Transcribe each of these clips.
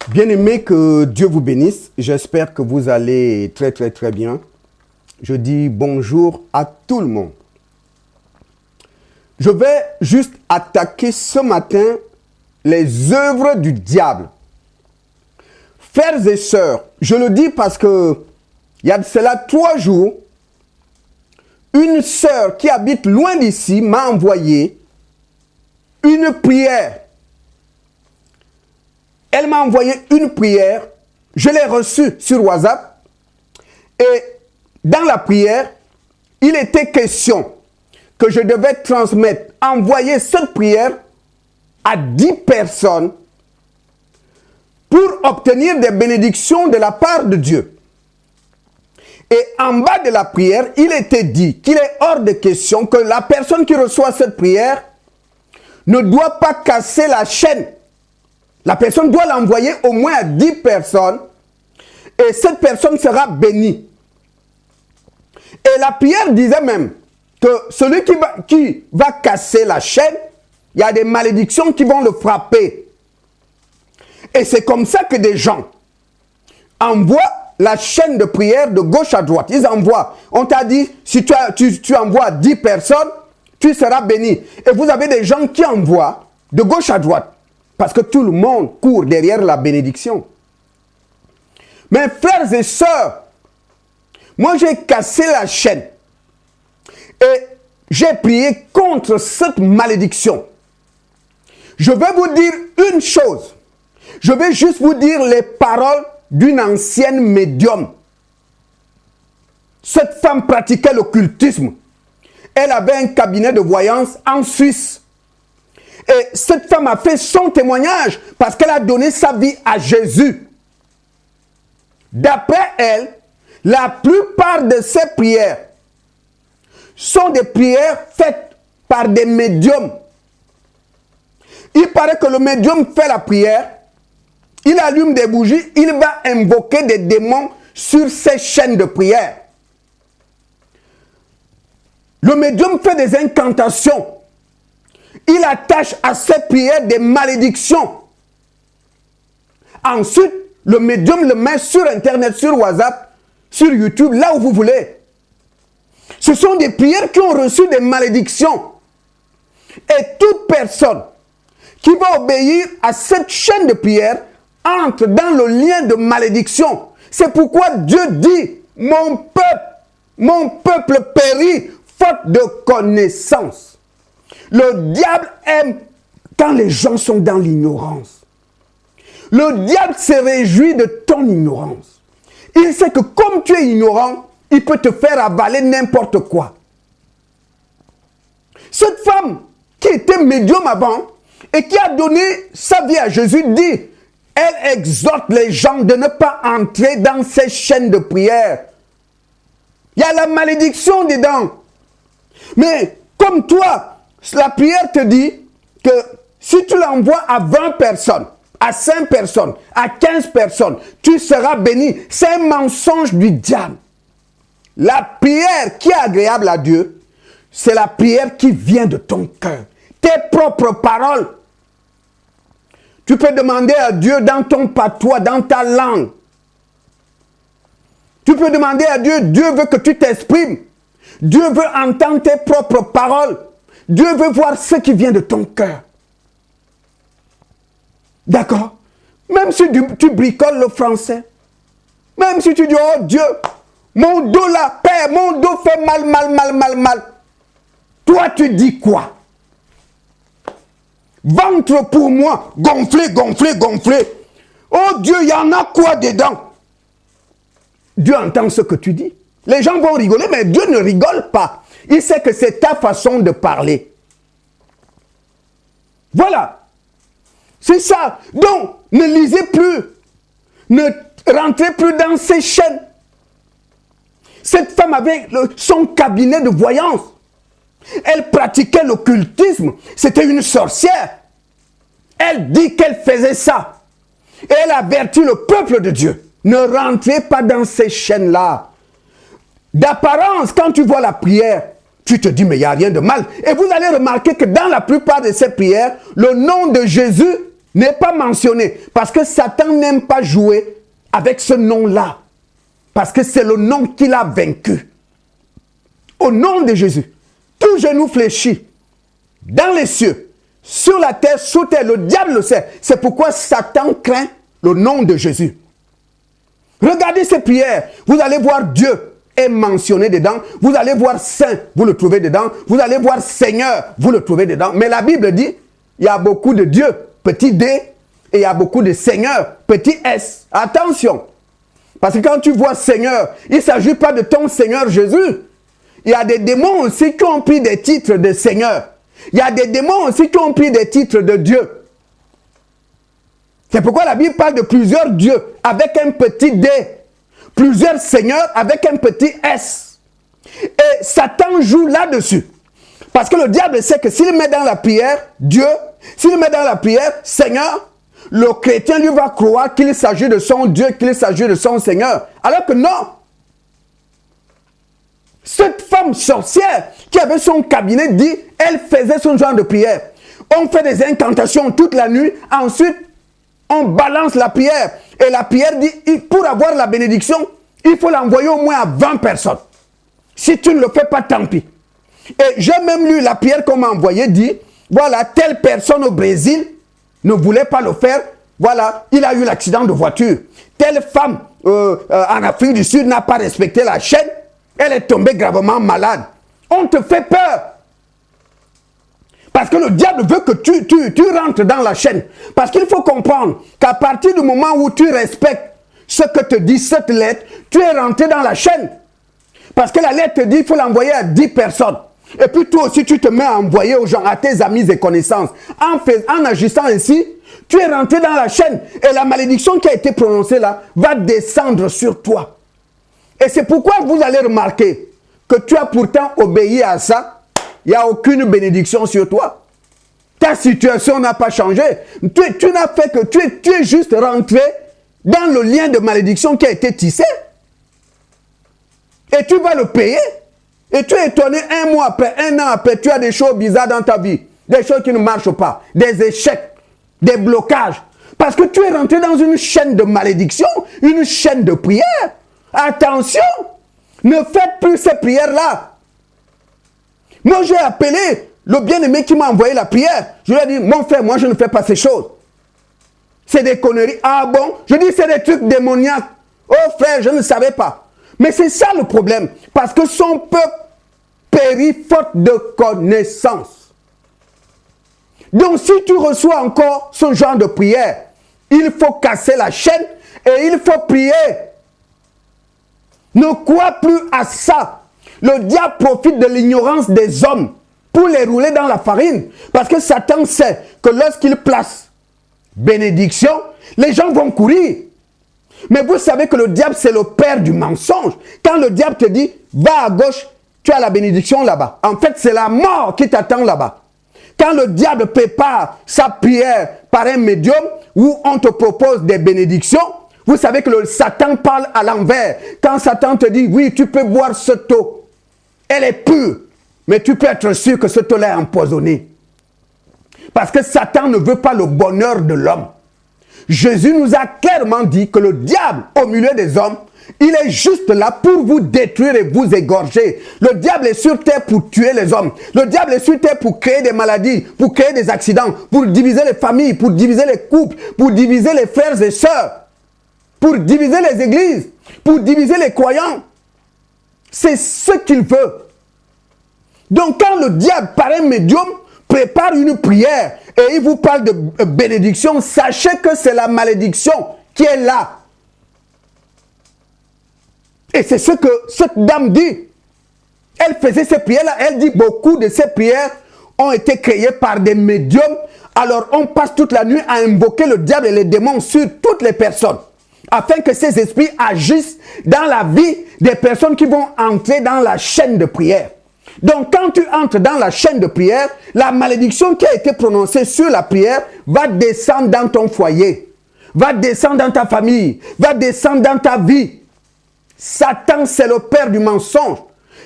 Bien-aimés, que Dieu vous bénisse. J'espère que vous allez très bien. Je dis bonjour à tout le monde. Je vais juste attaquer ce matin les œuvres du diable. Frères et sœurs, je le dis parce que il y a de cela 3 jours, une sœur qui habite loin d'ici m'a envoyé une prière. Elle m'a envoyé une prière, je l'ai reçue sur WhatsApp et dans la prière, il était question que je devais transmettre, envoyer cette prière à 10 personnes pour obtenir des bénédictions de la part de Dieu. Et en bas de la prière, il était dit qu'il est hors de question que la personne qui reçoit cette prière ne doit pas casser la chaîne. La personne doit l'envoyer au moins à 10 personnes et cette personne sera bénie. Et la prière disait même que celui qui va casser la chaîne, il y a des malédictions qui vont le frapper. Et c'est comme ça que des gens envoient la chaîne de prière de gauche à droite. Ils envoient. On t'a dit, si tu envoies 10 personnes, tu seras béni. Et vous avez des gens qui envoient de gauche à droite. Parce que tout le monde court derrière la bénédiction. Mes frères et sœurs, moi j'ai cassé la chaîne. Et j'ai prié contre cette malédiction. Je vais vous dire une chose. Je vais juste vous dire les paroles d'une ancienne médium. Cette femme pratiquait l'occultisme. Elle avait un cabinet de voyance en Suisse. Et cette femme a fait son témoignage parce qu'elle a donné sa vie à Jésus. D'après elle, la plupart de ses prières sont des prières faites par des médiums. Il paraît que le médium fait la prière, il allume des bougies, il va invoquer des démons sur ses chaînes de prière. Le médium fait des incantations. Il attache à ses prières des malédictions. Ensuite, le médium le met sur Internet, sur WhatsApp, sur YouTube, là où vous voulez. Ce sont des prières qui ont reçu des malédictions. Et toute personne qui va obéir à cette chaîne de prière entre dans le lien de malédiction. C'est pourquoi Dieu dit, mon peuple périt faute de connaissance. Le diable aime quand les gens sont dans l'ignorance. Le diable se réjouit de ton ignorance. Il sait que comme tu es ignorant, il peut te faire avaler n'importe quoi. Cette femme qui était médium avant et qui a donné sa vie à Jésus dit, elle exhorte les gens de ne pas entrer dans ces chaînes de prière. Il y a la malédiction dedans. Mais comme toi, la prière te dit que si tu l'envoies à 20 personnes, à 5 personnes, à 15 personnes, tu seras béni. C'est un mensonge du diable. La prière qui est agréable à Dieu, c'est la prière qui vient de ton cœur. Tes propres paroles. Tu peux demander à Dieu dans ton patois, dans ta langue. Tu peux demander à Dieu, Dieu veut que tu t'exprimes. Dieu veut entendre tes propres paroles. Dieu veut voir ce qui vient de ton cœur. D'accord? Même si tu bricoles le français. Même si tu dis, oh Dieu, mon dos là, Père, mon dos fait mal. Toi, tu dis quoi? Ventre pour moi, gonflé. Oh Dieu, il y en a quoi dedans? Dieu entend ce que tu dis. Les gens vont rigoler, mais Dieu ne rigole pas. Il sait que c'est ta façon de parler. Voilà. C'est ça. Donc, ne lisez plus. Ne rentrez plus dans ces chaînes. Cette femme avait son cabinet de voyance. Elle pratiquait l'occultisme. C'était une sorcière. Elle dit qu'elle faisait ça. Et elle avertit le peuple de Dieu. Ne rentrez pas dans ces chaînes-là. D'apparence, quand tu vois la prière, tu te dis, mais il n'y a rien de mal. Et vous allez remarquer que dans la plupart de ces prières, le nom de Jésus n'est pas mentionné. Parce que Satan n'aime pas jouer avec ce nom-là. Parce que c'est le nom qu'il a vaincu. Au nom de Jésus, tout genou fléchit dans les cieux, sur la terre, sous terre. Le diable le sait. C'est pourquoi Satan craint le nom de Jésus. Regardez ces prières. Vous allez voir Dieu est mentionné dedans. Vous allez voir Saint, vous le trouvez dedans. Vous allez voir Seigneur, vous le trouvez dedans. Mais la Bible dit, il y a beaucoup de Dieu, petit d, et il y a beaucoup de Seigneur, petit s. Attention. Parce que quand tu vois Seigneur, il ne s'agit pas de ton Seigneur Jésus. Il y a des démons aussi qui ont pris des titres de Seigneur. Il y a des démons aussi qui ont pris des titres de Dieu. C'est pourquoi la Bible parle de plusieurs dieux avec un petit d. Plusieurs seigneurs avec un petit s. Et Satan joue là-dessus. Parce que le diable sait que s'il met dans la prière Dieu, s'il met dans la prière Seigneur, le chrétien lui va croire qu'il s'agit de son Dieu, qu'il s'agit de son Seigneur. Alors que non. Cette femme sorcière qui avait son cabinet dit, elle faisait ce genre de prière. On fait des incantations toute la nuit, ensuite on balance la prière. Et la prière dit, pour avoir la bénédiction, il faut l'envoyer au moins à 20 personnes. Si tu ne le fais pas, tant pis. Et j'ai même lu la prière qu'on m'a envoyée, dit, voilà, telle personne au Brésil ne voulait pas le faire. Voilà, il a eu l'accident de voiture. Telle femme en Afrique du Sud n'a pas respecté la chaîne. Elle est tombée gravement malade. On te fait peur. Parce que le diable veut que tu rentres dans la chaîne. Parce qu'il faut comprendre qu'à partir du moment où tu respectes ce que te dit cette lettre, tu es rentré dans la chaîne. Parce que la lettre te dit qu'il faut l'envoyer à 10 personnes. Et puis toi aussi, tu te mets à envoyer aux gens, à tes amis et connaissances. En agissant ainsi, tu es rentré dans la chaîne. Et la malédiction qui a été prononcée là va descendre sur toi. Et c'est pourquoi vous allez remarquer que tu as pourtant obéi à ça. Il n'y a aucune bénédiction sur toi. Ta situation n'a pas changé. Tu n'as fait que tu es juste rentré dans le lien de malédiction qui a été tissé. Et tu vas le payer. Et tu es étonné un mois après, un an après, tu as des choses bizarres dans ta vie. Des choses qui ne marchent pas. Des échecs, des blocages. Parce que tu es rentré dans une chaîne de malédiction, une chaîne de prière. Attention, ne faites plus ces prières-là. Moi, j'ai appelé le bien-aimé qui m'a envoyé la prière. Je lui ai dit, mon frère, moi, je ne fais pas ces choses. C'est des conneries. Ah bon? Je dis, c'est des trucs démoniaques. Oh frère, je ne savais pas. Mais c'est ça le problème. Parce que son peuple périt faute de connaissance. Donc, si tu reçois encore ce genre de prière, il faut casser la chaîne et il faut prier. Ne crois plus à ça. Le diable profite de l'ignorance des hommes pour les rouler dans la farine. Parce que Satan sait que lorsqu'il place bénédiction, les gens vont courir. Mais vous savez que le diable, c'est le père du mensonge. Quand le diable te dit, va à gauche, tu as la bénédiction là-bas. En fait, c'est la mort qui t'attend là-bas. Quand le diable prépare sa prière par un médium où on te propose des bénédictions, vous savez que le Satan parle à l'envers. Quand Satan te dit, oui, tu peux boire cette eau. Elle est pure. Mais tu peux être sûr que cette eau-là est empoisonnée. Parce que Satan ne veut pas le bonheur de l'homme. Jésus nous a clairement dit que le diable, au milieu des hommes, il est juste là pour vous détruire et vous égorger. Le diable est sur terre pour tuer les hommes. Le diable est sur terre pour créer des maladies, pour créer des accidents, pour diviser les familles, pour diviser les couples, pour diviser les frères et sœurs, pour diviser les églises, pour diviser les croyants. C'est ce qu'il veut. Donc quand le diable, par un médium, prépare une prière et il vous parle de bénédiction, sachez que c'est la malédiction qui est là. Et c'est ce que cette dame dit. Elle faisait ces prières-là. Elle dit beaucoup de ces prières ont été créées par des médiums. Alors on passe toute la nuit à invoquer le diable et les démons sur toutes les personnes. Afin que ces esprits agissent dans la vie des personnes qui vont entrer dans la chaîne de prière. Donc quand tu entres dans la chaîne de prière, la malédiction qui a été prononcée sur la prière va descendre dans ton foyer, va descendre dans ta famille, va descendre dans ta vie. Satan, c'est le père du mensonge.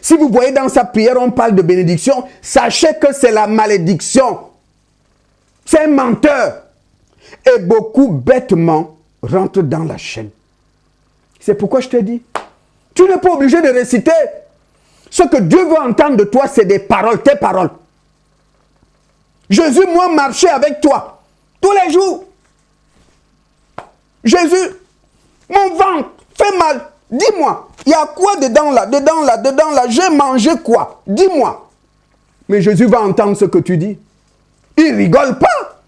Si vous voyez dans sa prière, on parle de bénédiction, sachez que c'est la malédiction. C'est un menteur. Et beaucoup bêtement rentrent dans la chaîne. C'est pourquoi je te dis, tu n'es pas obligé de réciter. Ce que Dieu veut entendre de toi, c'est des paroles, tes paroles. Jésus, moi, marchais avec toi tous les jours. Jésus, mon ventre fait mal. Dis-moi, il y a quoi dedans là, dedans là, dedans là? J'ai mangé quoi? Dis-moi. Mais Jésus va entendre ce que tu dis. Il rigole pas.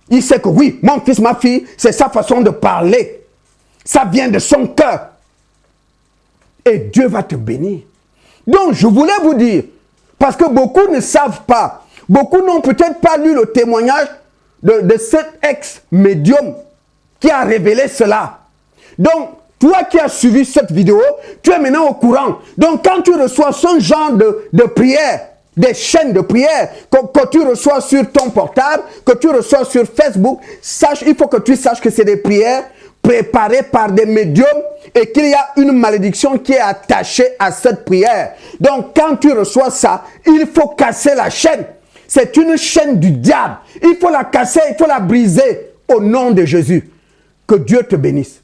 Il sait que oui, mon fils, ma fille, c'est sa façon de parler. Ça vient de son cœur. Et Dieu va te bénir. Donc, je voulais vous dire, parce que beaucoup ne savent pas, beaucoup n'ont peut-être pas lu le témoignage de cet ex-médium qui a révélé cela. Donc, toi qui as suivi cette vidéo, tu es maintenant au courant. Donc, quand tu reçois ce genre de prière, des chaînes de prière que tu reçois sur ton portable, que tu reçois sur Facebook, il faut que tu saches que c'est des prières préparées par des médiums et qu'il y a une malédiction qui est attachée à cette prière. Donc, quand tu reçois ça, il faut casser la chaîne. C'est une chaîne du diable. Il faut la casser, il faut la briser au nom de Jésus. Que Dieu te bénisse.